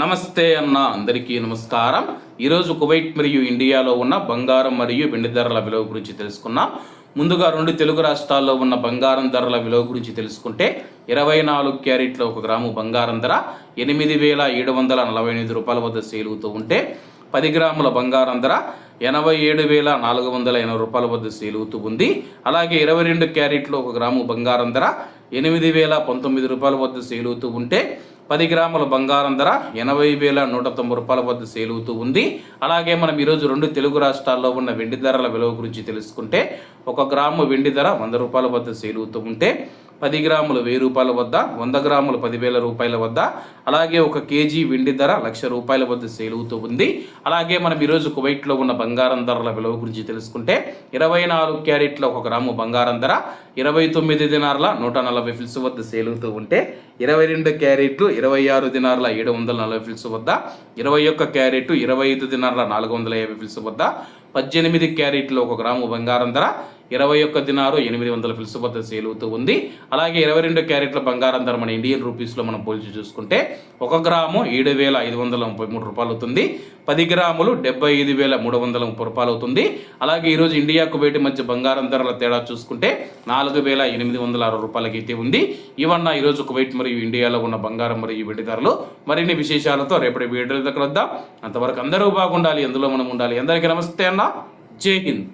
నమస్తే అన్న అందరికీ నమస్కారం. ఈరోజు కువైట్ మరియు ఇండియాలో ఉన్న బంగారం మరియు వెండి ధరల విలువ గురించి తెలుసుకున్నాం. ముందుగా రెండు తెలుగు రాష్ట్రాల్లో ఉన్న బంగారం ధరల విలువ గురించి తెలుసుకుంటే 24 క్యారెట్ల 1 గ్రాము బంగారం ధర 8,748 రూపాయల వద్ద సేల్ అవుతూ ఉంటే 10 గ్రాముల బంగారం ధర 87,480 రూపాయల వద్ద సేల్ అవుతూ ఉంది. అలాగే 22 క్యారెట్ల 1 గ్రాము బంగారం ధర 8,019 రూపాయల వద్ద సేల్ అవుతూ ఉంటే 10 గ్రాముల బంగారం ధర 80,190 రూపాయల వద్ద సేల్ అవుతూ ఉంది. అలాగే మనం ఈరోజు రెండు తెలుగు రాష్ట్రాల్లో ఉన్న వెండి ధరల విలువ గురించి తెలుసుకుంటే 1 గ్రాము వెండి ధర 100 రూపాయల వద్ద సేల్ అవుతూ ఉంటే 10 గ్రాములు 1000 రూపాయల వద్ద, 100 గ్రాములు 10,000 రూపాయల వద్ద, అలాగే 1 కేజీ వెండి ధర 1,00,000 రూపాయల వద్ద సేల్ అవుతూ ఉంది. అలాగే మనం ఈరోజు కువైట్లో ఉన్న బంగారం ధరల విలువ గురించి తెలుసుకుంటే 24 క్యారెట్ల 1 గ్రాము బంగారం ధర 29 దినార్ల 140 ఫిల్స్ వద్ద సేల్ అవుతూ ఉంటే 22 క్యారెట్లు 26 దినార్ల 740 ఫిల్స్ వద్ద, 21 క్యారెట్ 25 దినార్ల 450 ఫిల్స్ వద్ద, 18 క్యారెట్లు 1 గ్రాము బంగారం ధర 21 దినారు 800 ఫిల్స్ వద్ద సేల్ అవుతూ ఉంది. అలాగే 22 క్యారెట్ల బంగారం ధర మన ఇండియన్ రూపీస్లో మనం పోల్చి చూసుకుంటే 1 గ్రాము 7,533 రూపాయలు అవుతుంది. 10 గ్రాములు 75,330 రూపాయలు అవుతుంది. అలాగే ఈరోజు ఇండియా కువైట్ మధ్య బంగారం ధరల తేడా చూసుకుంటే 4,806 రూపాయలకి అయితే ఉంది. ఇవన్న ఈరోజు కువైట్ మరియు ఇండియాలో ఉన్న బంగారం మరియు వెండి ధరలు. మరిన్ని విశేషాలతో రేపటి వీడియో దగ్గర వద్దాం. అంతవరకు అందరూ బాగుండాలి, ఎందులో మనం ఉండాలి. అందరికీ నమస్తే అన్న, జై హింద్.